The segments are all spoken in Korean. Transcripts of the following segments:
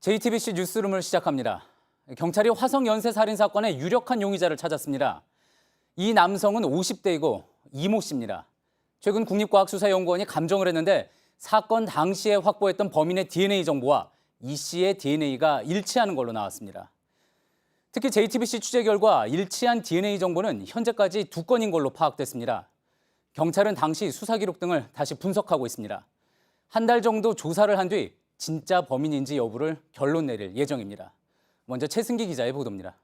JTBC 뉴스룸을 시작합니다. 경찰이 화성 연쇄 살인 사건의 유력한 용의자를 찾았습니다. 이 남성은 50대이고 이모 씨입니다. 최근 국립과학수사연구원이 감정을 했는데 사건 당시에 확보했던 범인의 DNA 정보와 이 씨의 DNA가 일치하는 걸로 나왔습니다. 특히 JTBC 취재 결과 일치한 DNA 정보는 현재까지 2건인 걸로 파악됐습니다. 경찰은 당시 수사 기록 등을 다시 분석하고 있습니다. 한 달 정도 조사를 한 뒤 진짜 범인인지 여부를 결론 내릴 예정입니다. 먼저 최승기 기자의 보도입니다.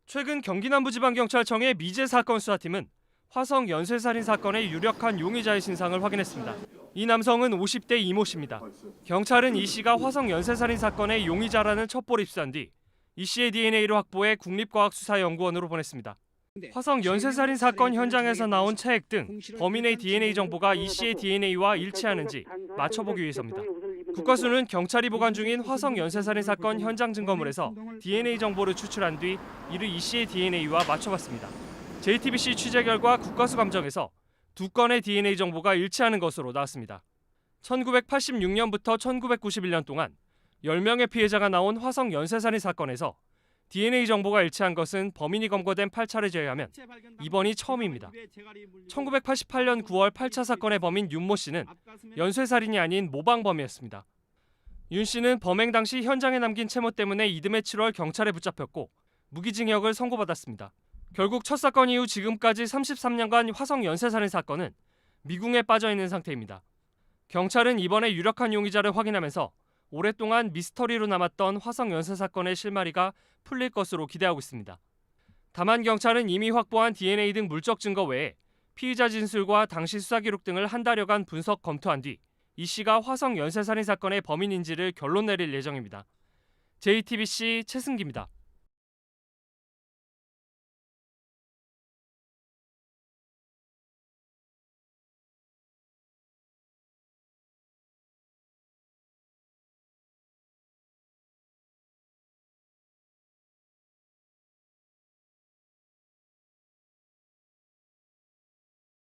최근 경기남부지방경찰청의 미제 사건 수사팀은 화성 연쇄살인 사건의 유력한 용의자의 신상을 확인했습니다. 이 남성은 50대 이모 씨입니다. 경찰은 이 씨가 화성 연쇄살인 사건의 용의자라는 첩보를 입수한 뒤 이 씨의 DNA를 확보해 국립과학수사연구원으로 보냈습니다. 화성 연쇄살인 사건 현장에서 나온 체액 등 범인의 DNA 정보가 이 씨의 DNA와 일치하는지 맞춰보기 위해서입니다. 국과수는 경찰이 보관 중인 화성 연쇄살인 사건 현장 증거물에서 DNA 정보를 추출한 뒤 이를 이 씨의 DNA와 맞춰봤습니다. JTBC 취재 결과 국과수 감정에서 2건의 DNA 정보가 일치하는 것으로 나왔습니다. 1986년부터 1991년 동안 10명의 피해자가 나온 화성 연쇄살인 사건에서 DNA 정보가 일치한 것은 범인이 검거된 8차례 제외하면 이번이 처음입니다. 1988년 9월 8차 사건의 범인 윤모 씨는 연쇄살인이 아닌 모방범이었습니다. 윤 씨는 범행 당시 현장에 남긴 채모 때문에 이듬해 7월 경찰에 붙잡혔고 무기징역을 선고받았습니다. 결국 첫 사건 이후 지금까지 33년간 화성 연쇄살인 사건은 미궁에 빠져 있는 상태입니다. 경찰은 이번에 유력한 용의자를 확인하면서 오랫동안 미스터리로 남았던 화성 연쇄 사건의 실마리가 풀릴 것으로 기대하고 있습니다. 다만 경찰은 이미 확보한 DNA 등 물적 증거 외에 피의자 진술과 당시 수사 기록 등을 한 달여간 분석 검토한 뒤 이 씨가 화성 연쇄 살인 사건의 범인인지를 결론 내릴 예정입니다. JTBC 최승기입니다.